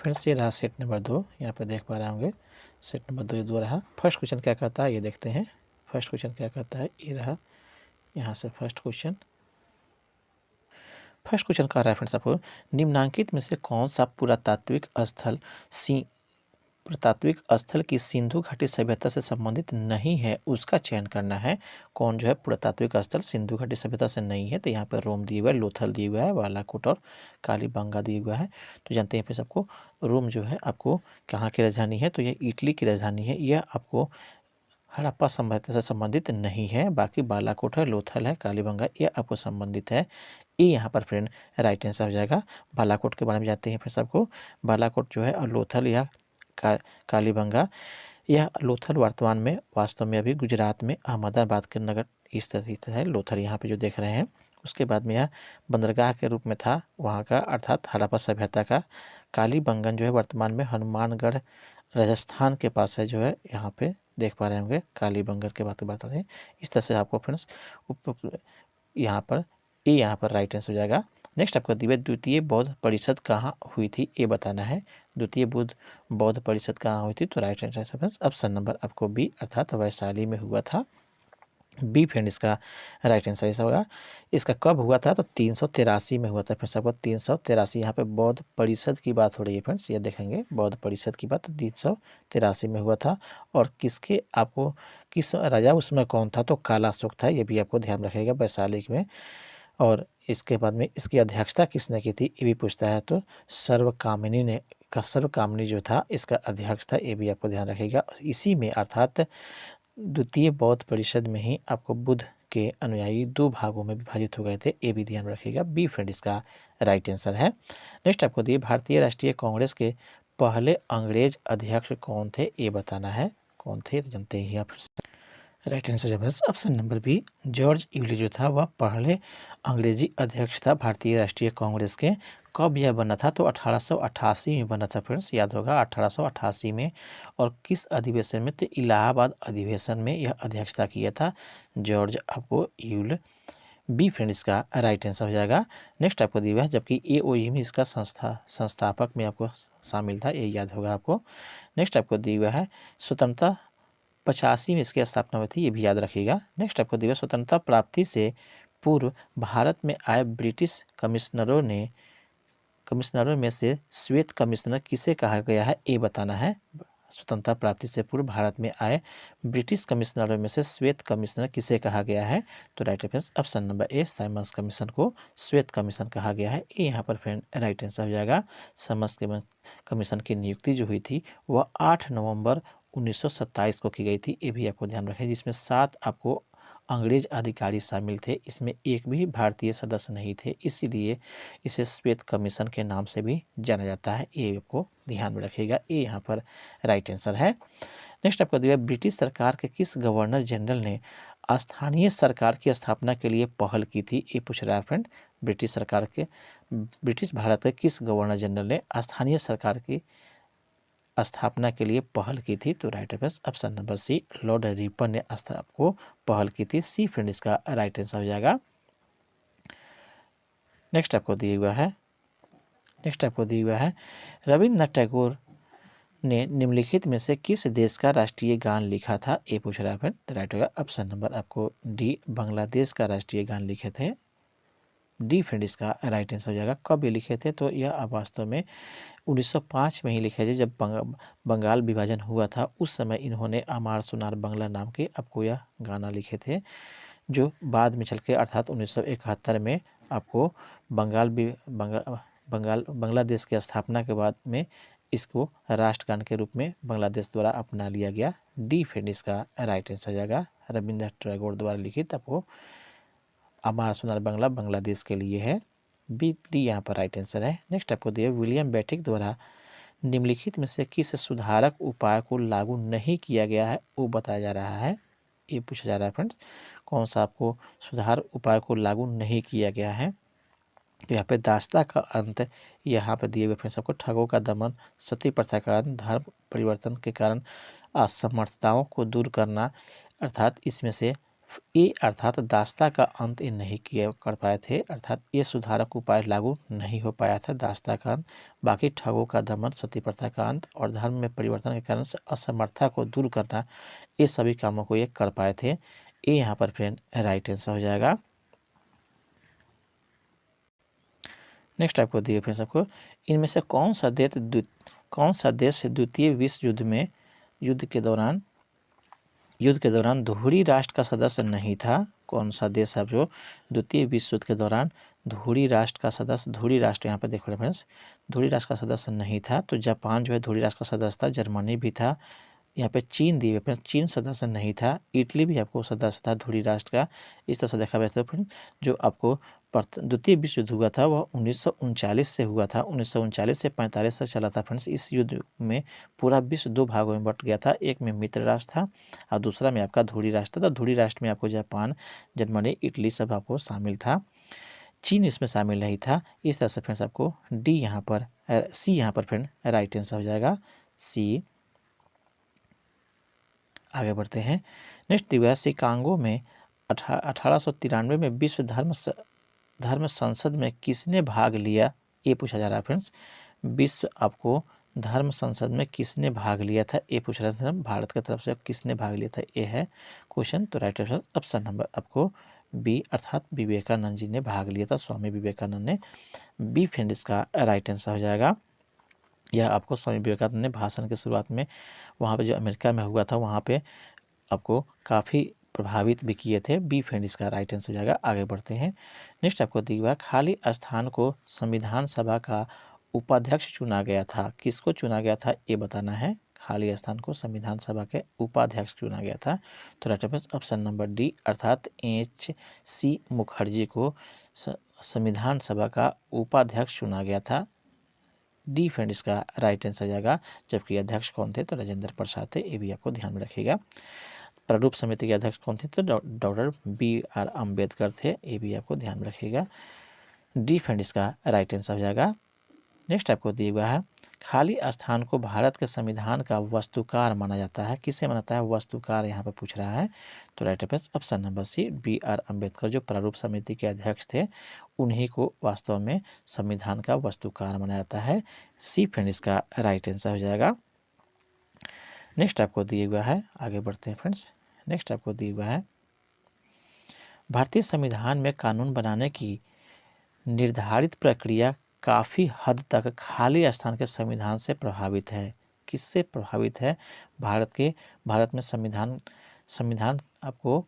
Friends ये रहा set number 2, यहाँ पे देख पा रहे होंगे सेट नंबर 2 ये 2 रहा। फर्स्ट क्वेश्चन क्या कहता है ये देखते हैं। फर्स्ट क्वेश्चन क्या कहता है, ये रहा यहाँ से फर्स्ट क्वेश्चन। फर्स्ट क्वेश्चन कह रहा है फ्रेंड्स आपको, निम्नांकित में से कौन सा पुरातात्विक स्थल की सिंधु घाटी सभ्यता से संबंधित नहीं है, उसका चयन करना है। कौन जो है पुरातात्विक स्थल सिंधु घाटी सभ्यता से नहीं है, तो यहाँ पर रोम दिया हुआ है, लोथल दिया हुआ है, बालाकोट और कालीबंगा दिया हुआ है। तो जानते हैं फिर सबको रोम जो है आपको कहाँ की राजधानी है, तो यह इटली की राजधानी है। यह आपको हड़प्पा सभ्यता से संबंधित नहीं है। बाकी बालाकोट है, लोथल है, कालीबंगा ये आपको संबंधित है। ये यहाँ पर फ्रेंड राइट आंसर हो जाएगा। बालाकोट के बारे में जानते हैं फिर सबको, बालाकोट जो है और लोथल या कालीबंगा, यह लोथल वर्तमान में वास्तव में अभी गुजरात में अहमदाबाद के नगर स्थित है। लोथल यहाँ पे जो देख रहे हैं, उसके बाद में यह बंदरगाह के रूप में था वहाँ का, अर्थात हड़प्पा सभ्यता का। कालीबंगन जो है वर्तमान में हनुमानगढ़ राजस्थान के पास है, जो है यहाँ पे देख पा रहे होंगे कालीबंगन के बात कर रहे हैं। इस तरह से आपको फ्रेंड्स यहाँ पर राइट आंसर हो जाएगा। नेक्स्ट आपको द्वितीय बौद्ध परिषद कहाँ हुई थी ये बताना है। द्वितीय बौद्ध परिषद कहाँ हुई थी, तो right answer friends option number आपको बी अर्थात वैशाली में हुआ था। बी फ्रेंड इसका राइट आंसर ऐसा होगा। इसका कब हुआ था, तो 383 में हुआ था फ्रेंड्स। आपको 383 यहाँ पे बौद्ध परिषद की बात हो रही है फ्रेंड्स, ये देखेंगे बौद्ध परिषद की बात 383 में हुआ था। और किस राजा उसमें कौन था, तो काला अशोक था, ये भी आपको ध्यान रखिएगा वैशाली में। और इसके बाद में इसकी अध्यक्षता किसने की थी ये भी पूछता है, तो सर्वकामनी जो था इसका अध्यक्ष था, ये भी आपको ध्यान रखिएगा। इसी में अर्थात द्वितीय बौद्ध परिषद में ही आपको बुद्ध के अनुयायी 2 भागों में विभाजित हो गए थे, ये भी ध्यान रखिएगा। बी फ्रेंड इसका राइट आंसर है। नेक्स्ट आपको दिए भारतीय राष्ट्रीय कांग्रेस के पहले अंग्रेज अध्यक्ष कौन थे ये बताना है। कौन थे जानते ही आप। राइट आंसर है बस ऑप्शन नंबर बी, जॉर्ज यूली जो था वह पहले अंग्रेजी अध्यक्ष था भारतीय राष्ट्रीय कांग्रेस के। कब यह बना था, तो 1888 में बना था फ्रेंड्स, याद होगा 1888 में। और किस अधिवेशन में, तो इलाहाबाद अधिवेशन में यह अध्यक्षता किया था जॉर्ज आपको यूल। बी फ्रेंड इसका राइट आंसर हो जाएगा। नेक्स्ट आपको दिया है, जबकि एओई में इसका संस्थापक में आपको शामिल था, ये याद होगा आपको। नेक्स्ट आपको दिया हुआ है स्वतंत्रता 85 में इसकी स्थापना हुई थी, ये भी याद रखिएगा। नेक्स्ट आपको दिया स्वतंत्रता प्राप्ति से पूर्व भारत में आए ब्रिटिश कमिश्नरों में से श्वेत कमिश्नर किसे कहा गया है ये बताना है। स्वतंत्रता प्राप्ति से पूर्व भारत में आए ब्रिटिश कमिश्नरों में से श्वेत कमिश्नर किसे कहा गया है, तो राइट आंसर ऑप्शन नंबर ए, साइमन्स कमीशन को श्वेत कमीशन कहा गया है। ये यहाँ पर फ्रेंड राइट आंसर हो जाएगा। साइमन्स कमीशन की नियुक्ति जो हुई थी वह 8 नवंबर 1927 को की गई थी, ये भी आपको ध्यान रखें। जिसमें 7 आपको अंग्रेज अधिकारी शामिल थे, इसमें एक भी भारतीय सदस्य नहीं थे, इसीलिए इसे श्वेत कमीशन के नाम से भी जाना जाता है, ये आपको ध्यान में रखिएगा। ये यहाँ पर राइट आंसर है। नेक्स्ट आपको दिया ब्रिटिश सरकार के किस गवर्नर जनरल ने स्थानीय सरकार की स्थापना के लिए पहल की थी, ये पूछ रहा है फ्रेंड। ब्रिटिश भारत के किस गवर्नर जनरल ने स्थानीय सरकार की स्थापना के लिए पहल की थी, तो right answer option number C, Lord Ripon ने आपको पहल की थी। सी फ्रेंड इसका राइट आंसर हो जाएगा। नेक्स्ट आपको दिया हुआ है रविन्द्रनाथ टैगोर ने निम्नलिखित में से किस देश का राष्ट्रीय गान लिखा था, ये पूछ रहा है फ्रेंड। तो राइट होगा ऑप्शन नंबर आपको डी, बांग्लादेश का राष्ट्रीय गान लिखे थे। डी फ्रेंड इसका राइट आंसर हो जाएगा। कब ये लिखे थे, तो यह वास्तव में 1905 में ही लिखे थे, जब बंगाल विभाजन हुआ था। उस समय इन्होंने अमार सुनार बंगला नाम के आपको यह गाना लिखे थे, जो बाद में चल के अर्थात 1971 में आपको बांग्लादेश की स्थापना के बाद में इसको राष्ट्रगान के रूप में बांग्लादेश द्वारा अपना लिया गया। डी फ्रेंड इसका राइट आंसर हो जाएगा। रविन्द्रनाथ टैगोर द्वारा लिखित आपको अमार सुनार बंगला बांग्लादेश के लिए है। बी डी यहाँ पर राइट आंसर है। नेक्स्ट आपको दिया विलियम बेंटिक द्वारा निम्नलिखित में से किस सुधारक उपाय को लागू नहीं किया गया है वो बताया जा रहा है, ये पूछा जा रहा है फ्रेंड्स। कौन सा आपको सुधार उपाय को लागू नहीं किया गया है, तो यहाँ पे दासता का अंत, यहाँ पे दिए हुए फ्रेंड्स आपको ठगों का दमन, सती प्रथा का अंत, धर्म परिवर्तन के कारण असमर्थताओं को दूर करना, अर्थात इसमें से ए अर्थात दास्ता का अंत ये नहीं किया कर पाए थे, अर्थात ये सुधारक उपाय लागू नहीं हो पाया था दास्ता का अंत। बाकी ठगों का दमन, सती प्रथा का अंत और धर्म में परिवर्तन के कारण से असमर्थता को दूर करना, ये सभी कामों को ये कर पाए थे। ये यहाँ पर फ्रेंड राइट आंसर हो जाएगा। नेक्स्ट आपको दिए फ्रेंड्स, आपको इनमें से कौन सा देश द्वितीय विश्व युद्ध के दौरान धुरी राष्ट्र का सदस्य नहीं था। कौन सा देश है जो द्वितीय विश्व युद्ध के दौरान धुरी राष्ट्र का सदस्य, धुरी राष्ट्र यहाँ पे देख रहे फ्रेंड्स, धुरी राष्ट्र का सदस्य नहीं था। तो जापान जो है धुरी राष्ट्र का सदस्य था, जर्मनी भी था, यहाँ पे चीन दिए फ्रेंड्स, चीन सदस्य नहीं था, इटली भी आपको सदस्य था धुरी राष्ट्र का। इस तरह से देखा गया था फ्रेंड, जो आपको द्वितीय विश्व युद्ध हुआ था वह 1939 से हुआ था, 1939 से 45 तक चला था फ्रेंड्स। इस युद्ध में पूरा विश्व दो भागों में बट गया था, एक में मित्र राष्ट्र था और दूसरा में आपका धुरी राष्ट्र था। धुरी राष्ट्र में आपको जापान, जर्मनी, इटली सब आपको शामिल था, चीन इसमें शामिल नहीं था। इस तरह से फ्रेंड्स आपको डी यहाँ पर, सी यहाँ पर फ्रेंड राइट आंसर हो जाएगा, सी। आगे बढ़ते हैं। नेक्स्ट दिया शिकागो में 1893 में विश्व धर्म संसद में किसने भाग लिया, ये पूछा जा रहा है फ्रेंड्स। विश्व आपको धर्म संसद में किसने भाग लिया था, ये पूछ रहा था, भारत की तरफ से किसने भाग लिया था, ये है क्वेश्चन। तो राइट आंसर ऑप्शन नंबर आपको बी अर्थात विवेकानंद जी ने भाग लिया था, स्वामी विवेकानंद ने। बी फ्रेंड इसका राइट आंसर हो जाएगा। यह आपको स्वामी विवेकानंद ने भाषण की शुरुआत में वहाँ पे जो अमेरिका में हुआ था वहाँ पे आपको काफ़ी प्रभावित भी किए थे। बी फ्रेंड इसका राइट आंसर हो जाएगा। आगे बढ़ते हैं। नेक्स्ट आपको दिया खाली स्थान को संविधान सभा का उपाध्यक्ष चुना गया था, किसको चुना गया था ये बताना है। खाली स्थान को संविधान सभा के उपाध्यक्ष चुना गया था। तो right answer option number D अर्थात H.C. मुखर्जी को संविधान सभा का उपाध्यक्ष चुना गया था। डी फ्रेंड इसका राइट आंसर जाएगा। जबकि अध्यक्ष कौन थे, तो राजेंद्र प्रसाद थे, ये भी आपको ध्यान में रखिएगा। प्रारूप समिति के अध्यक्ष कौन थे, तो डॉक्टर B.R. अम्बेडकर थे, ये भी आपको ध्यान में रखिएगा। डी फ्रेंड इसका राइट आंसर हो जाएगा। नेक्स्ट आपको दिया हुआ है खाली स्थान को भारत के संविधान का वस्तुकार माना जाता है, किसे मानता है, वस्तुकार यहाँ पे पूछ रहा है। तो right answer option number C B.R. Ambedkar जो प्रारूप समिति के अध्यक्ष थे उन्हीं को वास्तव में संविधान का वस्तुकार माना जाता है। सी फ्रेंड इसका राइट आंसर हो जाएगा। नेक्स्ट आपको दिया हुआ है, आगे बढ़ते हैं फ्रेंड्स। नेक्स्ट आपको दिया हुआ है भारतीय संविधान में कानून बनाने की निर्धारित प्रक्रिया काफ़ी हद तक खाली स्थान के संविधान से प्रभावित है। किससे प्रभावित है, भारत में संविधान आपको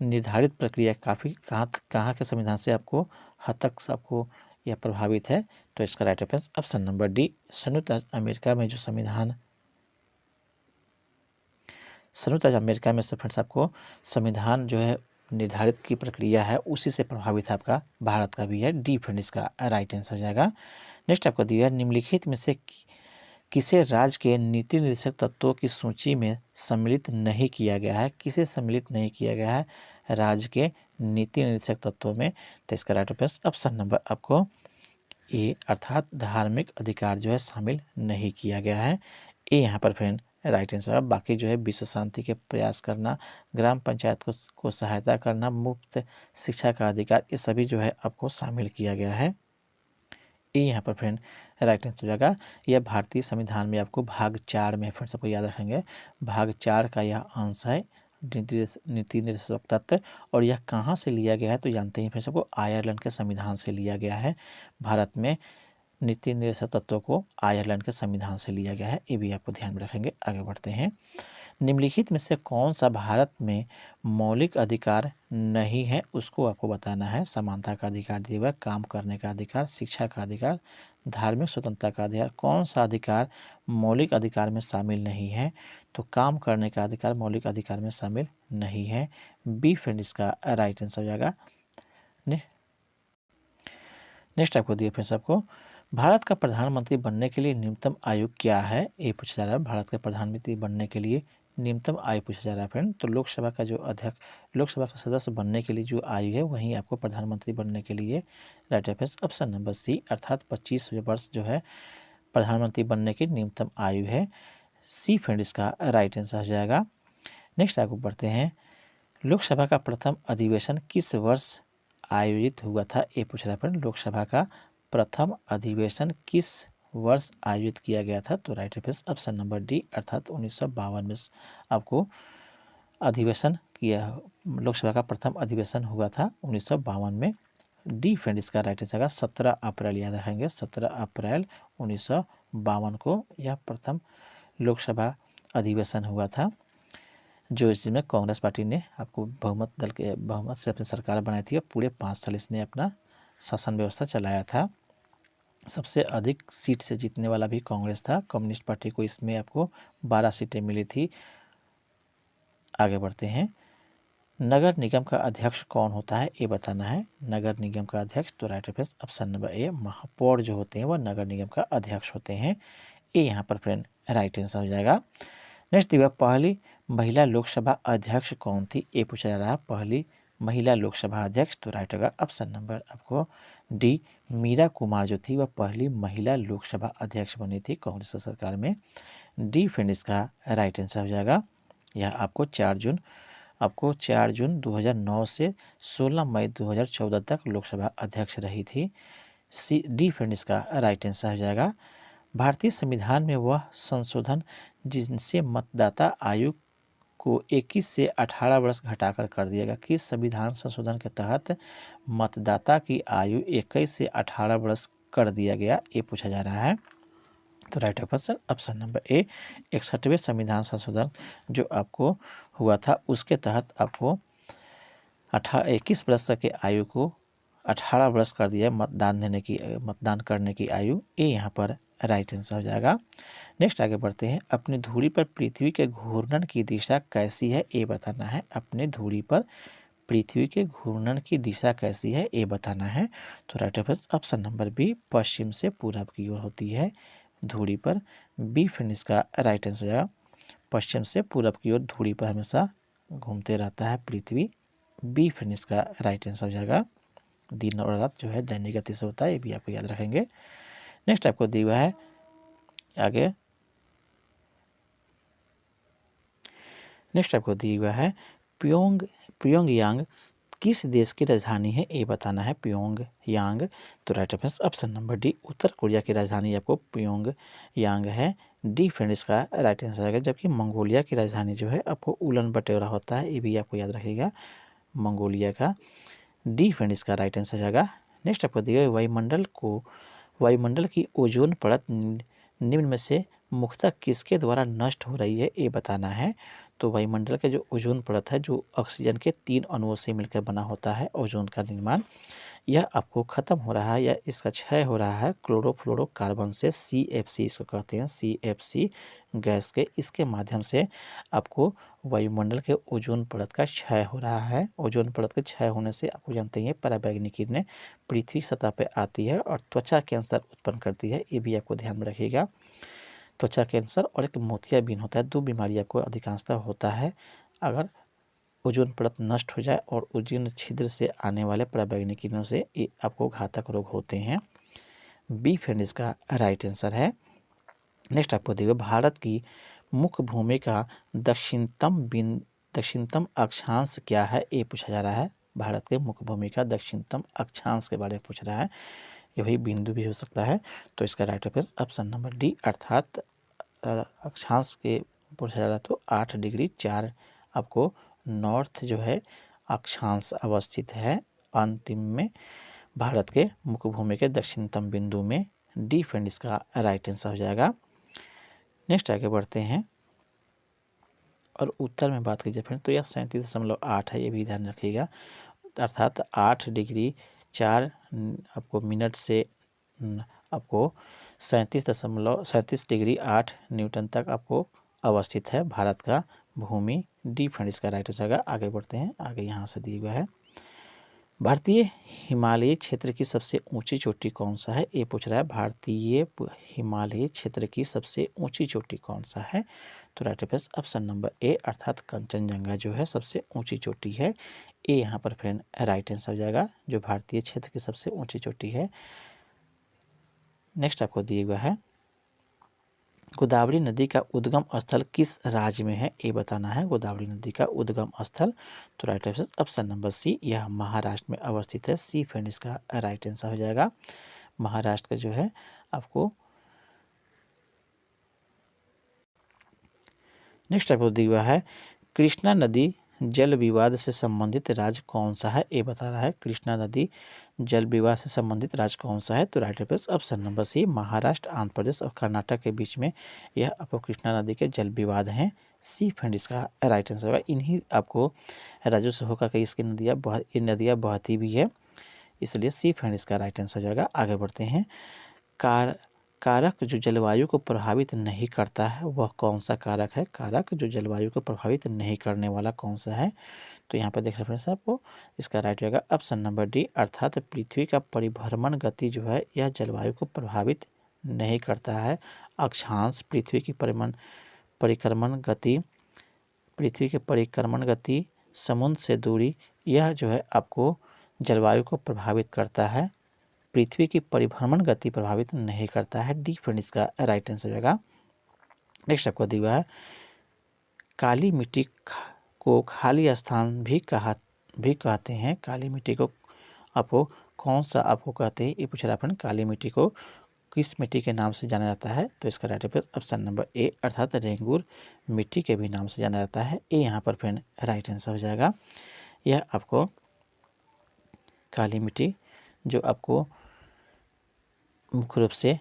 निर्धारित प्रक्रिया काफ़ी कहाँ के संविधान से आपको हद तक आपको यह प्रभावित है। तो इसका right answer option number D संयुक्त अमेरिका में जो संयुक्त अमेरिका में से फ्रेंड्स आपको संविधान जो है निर्धारित की प्रक्रिया है उसी से प्रभावित है आपका भारत का भी है। डी फ्रेंड इसका राइट आंसर हो जाएगा। नेक्स्ट आपको दिया है निम्नलिखित में से किसे राज्य के नीति निर्देशक तत्वों की सूची में सम्मिलित नहीं किया गया है, किसे सम्मिलित नहीं किया गया है राज्य के नीति निर्देशक तत्वों में। तो इसका राइट आंसर ऑप्शन नंबर आपको ए अर्थात धार्मिक अधिकार जो है शामिल नहीं किया गया है। ए यहाँ पर फ्रेंड राइट आंसर है। बाकी जो है विश्व शांति के प्रयास करना, ग्राम पंचायत को सहायता करना, मुफ्त शिक्षा का अधिकार, ये सभी जो है आपको शामिल किया गया है। ये यहाँ पर फ्रेंड राइट आंसर जाएगा। यह भारतीय संविधान में आपको भाग 4 में फ्रेंड्स आपको याद रखेंगे, भाग 4 का यह अंश है नीति निर्देशक तत्व। और यह कहाँ से लिया गया है तो जानते हैं फ्रेंड्स आपको आयरलैंड के संविधान से लिया गया है। भारत में नीति निर्देशक तत्वों को आयरलैंड के संविधान से लिया गया है, ये भी आपको ध्यान में रखेंगे। आगे बढ़ते हैं। निम्नलिखित में से कौन सा भारत में मौलिक अधिकार नहीं है, उसको आपको बताना है। समानता का अधिकार दिया हुआ, काम करने का अधिकार, शिक्षा का अधिकार, धार्मिक स्वतंत्रता का अधिकार, कौन सा अधिकार मौलिक अधिकार में शामिल नहीं है। तो काम करने का अधिकार मौलिक अधिकार में शामिल नहीं है। बी फ्रेंड इसका राइट आंसर हो जाएगा। नेक्स्ट आपको दिए फ्रेंड्स आपको भारत का प्रधानमंत्री बनने के लिए न्यूनतम आयु क्या है, ये पूछा जा रहा है। भारत का प्रधानमंत्री बनने के लिए न्यूनतम आयु पूछा जा रहा है फ्रेंड। तो लोकसभा का सदस्य बनने के लिए जो आयु है वहीं आपको प्रधानमंत्री बनने के लिए right answer option number C अर्थात 25 वर्ष जो है प्रधानमंत्री बनने की न्यूनतम आयु है। सी फ्रेंड इसका राइट आंसर हो जाएगा। नेक्स्ट आगे बढ़ते हैं। लोकसभा का प्रथम अधिवेशन किस वर्ष आयोजित हुआ था, ये पूछ रहा है फ्रेंड। लोकसभा का प्रथम अधिवेशन किस वर्ष आयोजित किया गया था, तो right answer option number D अर्थात 1952 में आपको अधिवेशन किया। लोकसभा का प्रथम अधिवेशन हुआ था 1952 में। डी फ्रेंड इसका राइट आंसर है 17 अप्रैल, याद रखेंगे 17 अप्रैल 1952 को यह प्रथम लोकसभा अधिवेशन हुआ था, जो इसमें कांग्रेस पार्टी ने आपको बहुमत से अपनी सरकार बनाई थी और पूरे 5 साल इसने अपना शासन व्यवस्था चलाया था। सबसे अधिक सीट से जीतने वाला भी कांग्रेस था। कम्युनिस्ट पार्टी को इसमें आपको 12 सीटें मिली थी। आगे बढ़ते हैं। नगर निगम का अध्यक्ष कौन होता है, ये बताना है। नगर निगम का अध्यक्ष, तो राइट आंसर ऑप्शन नंबर ए महापौर जो होते हैं वह नगर निगम का अध्यक्ष होते हैं। ये यहाँ पर फ्रेंड राइट आंसर हो जाएगा। नेक्स्ट दिया, पहली महिला लोकसभा अध्यक्ष कौन थी, ये पूछा जा रहा है। पहली महिला लोकसभा अध्यक्ष, तो राइट होगा ऑप्शन नंबर आपको डी मीरा कुमार जो थी वह पहली महिला लोकसभा अध्यक्ष बनी थी कांग्रेस सरकार में। डी फ्रेंड इसका राइट आंसर हो जाएगा। यह आपको 4 जून 2009 से 16 मई 2014 तक लोकसभा अध्यक्ष रही थी। सी डी फ्रेंड इसका राइट आंसर हो जाएगा। भारतीय संविधान में वह संशोधन जिनसे मतदाता आयु को 21 से 18 वर्ष घटाकर कर दिया गया, किस संविधान संशोधन के तहत मतदाता की आयु 21 से 18 वर्ष कर दिया गया, ये पूछा जा रहा है। तो right answer option number A 61वें संविधान संशोधन जो आपको हुआ था उसके तहत आपको 21 वर्ष तक की आयु को 18 वर्ष कर दिया मतदान करने की आयु, ये यहाँ पर राइट आंसर हो जाएगा। नेक्स्ट आगे बढ़ते हैं। अपनी धुरी पर पृथ्वी के घूर्णन की दिशा कैसी है, ये बताना है। अपनी धुरी पर पृथ्वी के घूर्णन की दिशा कैसी है, ये बताना है। तो right answer option number B पश्चिम से पूरब की ओर होती है धुरी पर। बी फ्रेंड इसका राइट आंसर हो जाएगा। पश्चिम से पूरब की ओर धुरी पर हमेशा घूमते रहता है पृथ्वी। बी फ्रेंड इसका राइट आंसर हो जाएगा। दिन और रात जो है दैनिक गति से होता है, ये भी आपको याद रखेंगे। नेक्स्ट आपको दिया हुआ है आगे। नेक्स्ट आपको दिया हुआ है प्योंगयांग किस देश की राजधानी है, ये बताना है। प्योंगयांग, तो right answer option number D उत्तर कोरिया की राजधानी आपको प्योंगयांग है। डी फ्रेंड इसका राइट आंसर आएगा। जबकि मंगोलिया की राजधानी जो है आपको उलन बटोरा होता है, ये भी आपको याद रखिएगा मंगोलिया का। डी फ्रेंड इसका राइट आंसर आएगा। नेक्स्ट आपको दिया है वायुमंडल की ओजोन परत निम्न में से मुख्यतः किसके द्वारा नष्ट हो रही है, ये बताना है। तो वायुमंडल के जो ओजोन परत है जो ऑक्सीजन के 3 अणुओं से मिलकर बना होता है ओजोन का निर्माण, यह आपको ख़त्म हो रहा है या इसका क्षय हो रहा है क्लोरोफ्लोरोकार्बन से, CFC इसको कहते हैं, CFC गैस के, इसके माध्यम से आपको वायुमंडल के ओजोन परत का क्षय हो रहा है। ओजोन परत के क्षय होने से आपको जानते हैं पराबैंगनी किरणें पृथ्वी सतह पर आती है और त्वचा कैंसर उत्पन्न करती है, ये भी आपको ध्यान में रखिएगा। त्वचा कैंसर और एक मोतियाबिंद होता है, 2 बीमारी आपको अधिकांशतः होता है अगर ओजोन परत नष्ट हो जाए और ओजोन छिद्र से आने वाले पराबैंगनी किरणों से ये आपको घातक रोग होते हैं। बी फ्रेंड इसका राइट आंसर है। नेक्स्ट आपको देखिए भारत की मुख्य भूमि का दक्षिणतम अक्षांश क्या है, ये पूछा जा रहा है। भारत के मुख्य भूमि का दक्षिणतम अक्षांश के बारे में पूछ रहा है। ये वही बिंदु भी हो सकता है। तो इसका right answer option number D अर्थात अक्षांश के पूछा जा रहा है तो 8 डिग्री 4 आपको नॉर्थ जो है अक्षांश अवस्थित है अंतिम में भारत के मुख्य भूमि के दक्षिणतम बिंदु में। डी फ्रेंड इसका राइट आंसर हो जाएगा। नेक्स्ट आगे बढ़ते हैं और उत्तर में बात कीजिए फ्रेंड तो यह 37.8 है, ये भी ध्यान रखिएगा। अर्थात 8 डिग्री 4 आपको मिनट से आपको 37 डिग्री 8 न्यूटन तक आपको अवस्थित है भारत का भूमि। डी फ्रेंड इसका राइट हो जाएगा। आगे बढ़ते हैं। आगे यहाँ से दिया हुआ है भारतीय हिमालयी क्षेत्र की सबसे ऊंची चोटी कौन सा है, ये पूछ रहा है। भारतीय हिमालयी क्षेत्र की सबसे ऊंची चोटी कौन सा है, तो राइट आंसर ऑप्शन नंबर ए अर्थात कंचनजंगा जो है सबसे ऊंची चोटी है। ए यहाँ पर फ्रेंड राइट आंसर हो जाएगा जो भारतीय क्षेत्र की सबसे ऊंची चोटी है। नेक्स्ट आपको दिया हुआ है गोदावरी नदी का उद्गम स्थल किस राज्य में है, ये बताना है। गोदावरी नदी का उद्गम स्थल, तो right answer option number C, यह महाराष्ट्र में अवस्थित है। सी फ्रेंड इसका राइट आंसर हो जाएगा। महाराष्ट्र का जो है आपको नेक्स्ट आपको दिया हुआ है, कृष्णा नदी जल विवाद से संबंधित राज्य कौन सा है, ये बता रहा है। कृष्णा नदी जल विवाद से संबंधित राज्य कौन सा है, तो right answer option number C, Maharashtra, Andhra Pradesh और कर्नाटक के बीच में यह आपको कृष्णा नदी के जल विवाद हैं। सी फ्रेंड इसका राइट आंसर होगा। इन्हीं आपको राज्यों से होकर के इसकी नदियाँ बहती भी है, इसलिए सी फ्रेंड इसका राइट आंसर हो जाएगा। आगे बढ़ते हैं। कारक जो जलवायु को प्रभावित नहीं करता है वह कौन सा कारक है। कारक जो जलवायु को प्रभावित नहीं करने वाला कौन सा है, तो यहाँ पर देख रहे हैं आपको, इसका राइट होगा ऑप्शन नंबर डी, अर्थात पृथ्वी का परिभ्रमण गति जो है यह जलवायु को प्रभावित नहीं करता है। अक्षांश, पृथ्वी की परिक्रमण गति, पृथ्वी के परिक्रमण गति, समुद्र से दूरी, यह जो है आपको जलवायु को प्रभावित करता है। पृथ्वी की परिभ्रमण गति प्रभावित नहीं करता है। डी फ्रेंड इसका राइट आंसर होगा। नेक्स्ट आपको दिया है, काली मिट्टी को खाली स्थान भी कहते हैं। काली मिट्टी को आपको कौन सा आपको कहते हैं, ये पूछ रहा है फ्रेंड। काली मिट्टी को किस मिट्टी के नाम से जाना जाता है, तो इसका राइट आंसर ऑप्शन नंबर ए, अर्थात रेंगुर मिट्टी के भी नाम से जाना जाता है। ये यहाँ पर फ्रेंड राइट आंसर हो जाएगा। यह आपको काली मिट्टी जो आपको मुख्य रूप से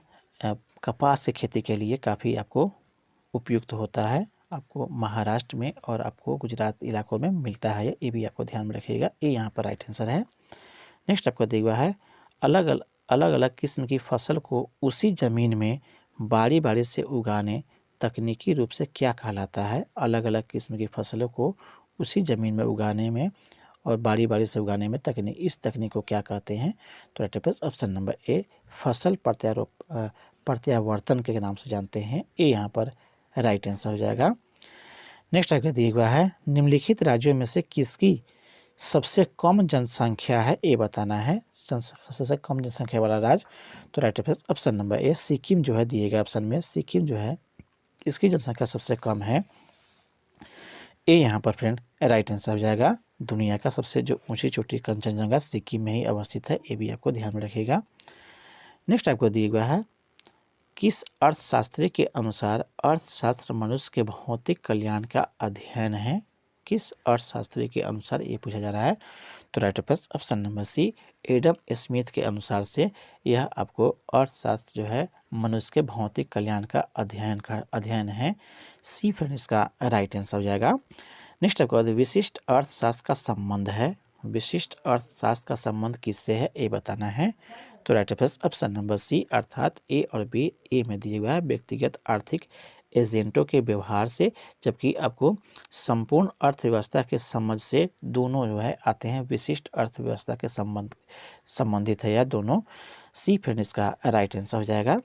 कपास की खेती के लिए काफ़ी आपको उपयुक्त होता है। आपको महाराष्ट्र में और आपको गुजरात इलाकों में मिलता है, ये भी आपको ध्यान में रखिएगा। ये यहाँ पर राइट आंसर है। नेक्स्ट आपको दिया हुआ है, अलग अलग किस्म की फसल को उसी ज़मीन में बारी बारी से उगाने तकनीकी रूप से क्या कहलाता है। अलग अलग किस्म की फसलों को उसी ज़मीन में उगाने में और बारी बारी से उगाने में इस तकनीक को क्या कहते हैं, तो राइट आंसर ऑप्शन नंबर ए, फसल प्रत्यावर्तन के नाम से जानते हैं। ये यहाँ पर राइट आंसर हो जाएगा। नेक्स्ट आगे दिया हुआ है, निम्नलिखित राज्यों में से किसकी सबसे कम जनसंख्या है, ये बताना है। सबसे कम जनसंख्या वाला राज्य, तो राइट आंसर ऑप्शन नंबर ए, सिक्किम जो है दिएगा ऑप्शन में। सिक्किम जो है इसकी जनसंख्या सबसे कम है। ये यहाँ पर फ्रेंड राइट आंसर हो जाएगा। दुनिया का सबसे जो ऊंची चोटी कंचनजंगा सिक्किम में ही अवस्थित है, ये भी आपको ध्यान में रखिएगा। नेक्स्ट आपको दिया गया है, किस अर्थशास्त्री के अनुसार अर्थशास्त्र मनुष्य के भौतिक कल्याण का अध्ययन है। किस अर्थशास्त्री के अनुसार ये पूछा जा रहा है, तो right answer option number C, Adam Smith के अनुसार से यह आपको अर्थशास्त्र जो है मनुष्य के भौतिक कल्याण का अध्ययन है। सी फ्रेंड इसका राइट आंसर हो जाएगा। नेक्स्ट आपको विशिष्ट अर्थशास्त्र का संबंध है। विशिष्ट अर्थशास्त्र का संबंध किससे है, ये बताना है। तो right answer option number C, अर्थात ए और बी। ए में दिया हुआ है व्यक्तिगत आर्थिक एजेंटों के व्यवहार से, जबकि आपको संपूर्ण अर्थव्यवस्था के समझ से दोनों जो है आते हैं। विशिष्ट अर्थव्यवस्था के संबंधित है यह दोनों। सी फ्रेंड इसका राइट आंसर हो जाएगा।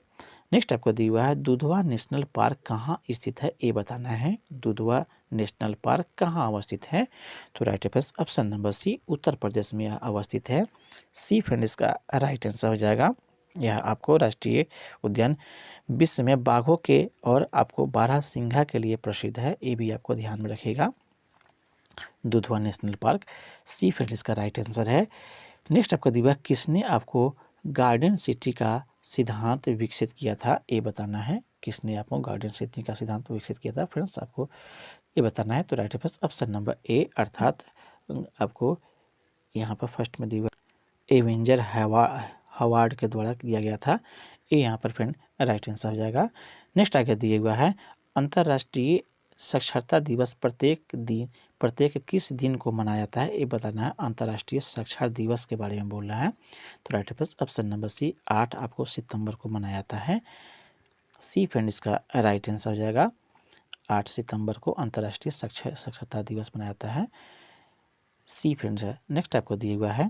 नेक्स्ट आपको दिया हुआ है, दुधवा नेशनल पार्क कहाँ स्थित है, ये बताना है। दुधवा नेशनल पार्क कहाँ अवस्थित है, तो right answer option number C, Uttar Pradesh में यह अवस्थित है। सी फ्रेंड इसका राइट आंसर हो जाएगा। यह आपको राष्ट्रीय उद्यान विश्व में बाघों के और आपको बारहसिंघा के लिए प्रसिद्ध है, ये भी आपको ध्यान में रखिएगा। दुधवा नेशनल पार्क, सी फ्रेंड इसका राइट आंसर है। नेक्स्ट आपको दिया, किसने आपको गार्डन सिटी का सिद्धांत विकसित किया था, ये बताना है। किसने आपको गार्डन सिटी का सिद्धांत विकसित किया था फ्रेंड्स, आपको ये बताना है। तो राइट आंसर ऑप्शन नंबर ए, अर्थात आपको यहाँ पर फर्स्ट में दिया एवेंजर हवार्ड के द्वारा दिया गया था। ये यहाँ पर फ्रेंड राइट आंसर हो जाएगा। नेक्स्ट आगे दिया हुआ है, अंतर्राष्ट्रीय साक्षरता दिवस प्रत्येक किस दिन को मनाया जाता है, ये बताना है। अंतर्राष्ट्रीय साक्षर दिवस के बारे में बोल रहा है, तो right answer option number C, 8 आपको सितंबर को मनाया जाता है। सी फ्रेंड इसका राइट आंसर हो जाएगा। 8 सितंबर को अंतर्राष्ट्रीय साक्षरता दिवस मनाया जाता है। सी फ्रेंड्स है। नेक्स्ट आपको दिया हुआ है,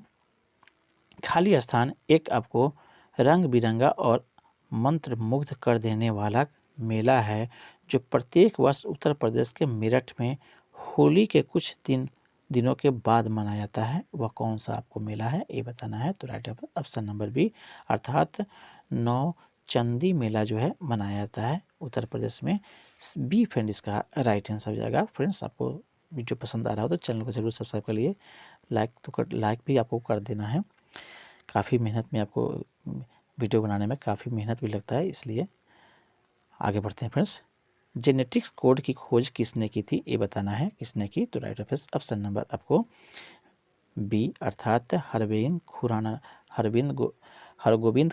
खाली स्थान एक आपको रंग बिरंगा और मंत्र मुग्ध कर देने वाला मेला है जो प्रत्येक वर्ष उत्तर प्रदेश के मेरठ में होली के कुछ दिनों के बाद मनाया जाता है। वह कौन सा आपको मेला है, ये बताना है। तो राइट ऑप्शन नंबर बी, अर्थात नौचंदी मेला जो है मनाया जाता है उत्तर प्रदेश में। बी फ्रेंड इसका राइट आंसर हो जाएगा। फ्रेंड्स, आपको वीडियो पसंद आ रहा हो तो चैनल को जरूर सब्सक्राइब कर लिए। लाइक भी आपको कर देना है। काफ़ी मेहनत में आपको वीडियो बनाने में काफ़ी मेहनत भी लगता है, इसलिए आगे बढ़ते हैं फ्रेंड्स। जेनेटिक्स कोड की खोज किसने की थी, ये बताना है किसने की। तो राइट ऑप्शन नंबर आपको बी अर्थात हरगोविंद